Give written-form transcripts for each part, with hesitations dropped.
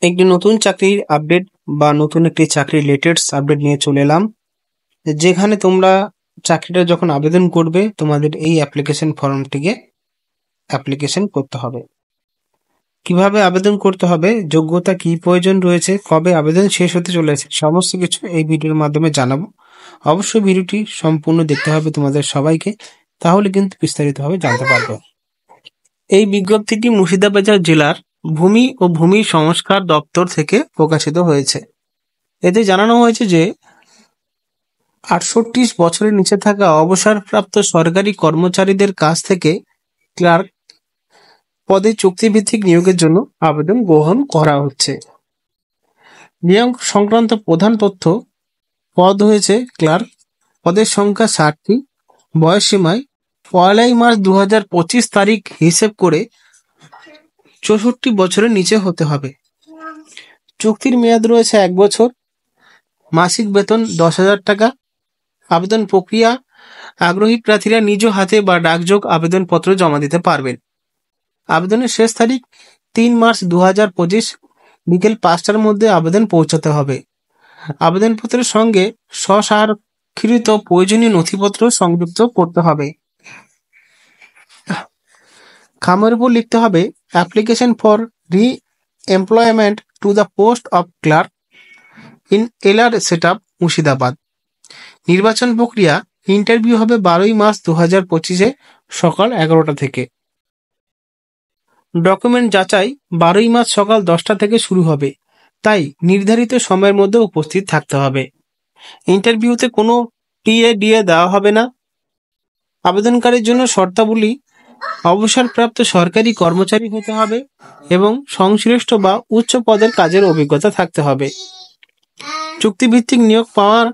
একটি নতুন চাকরির আপডেট বা নতুন একটি চাকরির লেটেস্ট আপডেট নিয়ে চলে এলাম, যেখানে তোমরা চাকরিটা যখন আবেদন করবে তোমাদের এই অ্যাপ্লিকেশন ফর্মটিকে অ্যাপ্লিকেশন করতে হবে। কিভাবে আবেদন করতে হবে, যোগ্যতা কি প্রয়োজন রয়েছে, কবে আবেদন শেষ হতে চলেছে, সমস্ত কিছু এই ভিডিওর মাধ্যমে জানাবো। অবশ্যই ভিডিওটি সম্পূর্ণ দেখতে হবে তোমাদের সবাইকে, তাহলে কিন্তু বিস্তারিতভাবে জানতে পারবে। এই বিজ্ঞপ্তিটি মুর্শিদাবাদ জেলার ভূমি ও ভূমি সংস্কার দপ্তর থেকে প্রকাশিত হয়েছে। এতে জানানো হয়েছে যে 68 বছরের নিচে থাকা অবসরপ্রাপ্ত সরকারি কর্মচারীদের কাছ থেকে ক্লার্ক পদে চুক্তিভিত্তিক নিয়োগের জন্য আবেদন গ্রহণ করা হচ্ছে। নিয়োগ সংক্রান্ত প্রধান তথ্য: পদ হয়েছে ক্লার্ক, পদের সংখ্যা 60টি, বয়সসীমায় 1 মার্চ 2025 তারিখ হিসেব করে 64 বছরের নিচে হতে হবে। চুক্তির মেয়াদ রয়েছে 1 বছর, মাসিক বেতন 10,000 টাকা। আবেদন প্রক্রিয়া: আগ্রহী প্রার্থীরা নিজ হাতে বা ডাকযোগ আবেদনপত্র জমা দিতে পারবেন। আবেদনের শেষ তারিখ 3 মার্চ 2025 বিকেল 5টার মধ্যে আবেদন পৌঁছাতে হবে। আবেদনপত্রের সঙ্গে স্বস্বাক্ষরিত প্রয়োজনীয় নথিপত্র সংযুক্ত করতে হবে। খামের উপর লিখতে হবে application for re-employment to the post of clerk in LR setup Murshidabad. নির্বাচন প্রক্রিয়া: ইন্টারভিউ হবে 12 মার্চ 2025 সকাল 11টা থেকে। ডকুমেন্ট যাচাই 12 মার্চ সকাল 10টা থেকে শুরু হবে, তাই নির্ধারিত সময়ের মধ্যে উপস্থিত থাকতে হবে। ইন্টারভিউতে কোনো টিএডিএ দেওয়া হবে না। আবেদনকারীর জন্য শর্তাবলী: অবসরপ্রাপ্ত সরকারি কর্মচারী হতে হবে এবং সংশ্লিষ্ট বা উচ্চ পদের কাজের অভিজ্ঞতা থাকতে হবে। চুক্তিভিত্তিক নিয়োগ পাওয়ার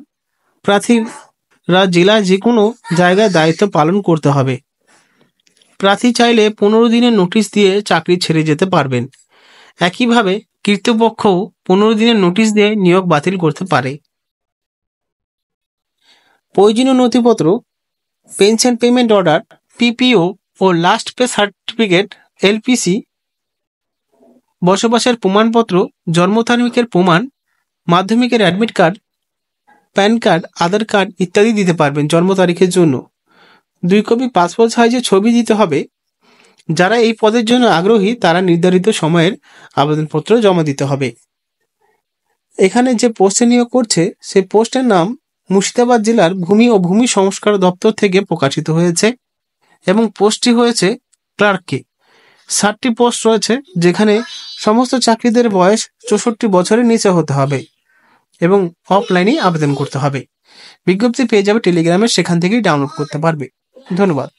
প্রার্থীরা জেলায় যে কোনো জায়গায় দায়িত্ব পালন করতে হবে। প্রার্থী চাইলে 15 দিনের নোটিশ দিয়ে চাকরি ছেড়ে যেতে পারবেন। একইভাবে কর্তৃপক্ষও 15 দিনের নোটিশ দিয়ে নিয়োগ বাতিল করতে পারে। প্রয়োজনীয় নথিপত্র: পেনশন পেমেন্ট অর্ডার পিপিও ও লাস্ট পে সার্টিফিকেট এলপিসি, বসবাসের প্রমাণপত্র, জন্ম তারিখের প্রমাণ, মাধ্যমিকের অ্যাডমিট কার্ড, প্যান কার্ড, আধার কার্ড ইত্যাদি দিতে পারবেন। জন্ম তারিখের জন্য 2 কপি পাসপোর্ট সাইজের ছবি দিতে হবে। যারা এই পদের জন্য আগ্রহী তারা নির্ধারিত সময়ের আবেদনপত্র জমা দিতে হবে। এখানে যে পোস্টে নিয়োগ করছে সেই পোস্টের নাম মুর্শিদাবাদ জেলার ভূমি ও ভূমি সংস্কার দপ্তর থেকে প্রকাশিত হয়েছে এবং পোস্টটি হয়েছে ক্লার্কে। 60টি পোস্ট রয়েছে, যেখানে সমস্ত চাকরিদের বয়স 64 বছরের নিচে হতে হবে এবং অফলাইনেই আবেদন করতে হবে। বিজ্ঞপ্তি পেয়ে যাবে টেলিগ্রামে, সেখান থেকেই ডাউনলোড করতে পারবে। ধন্যবাদ।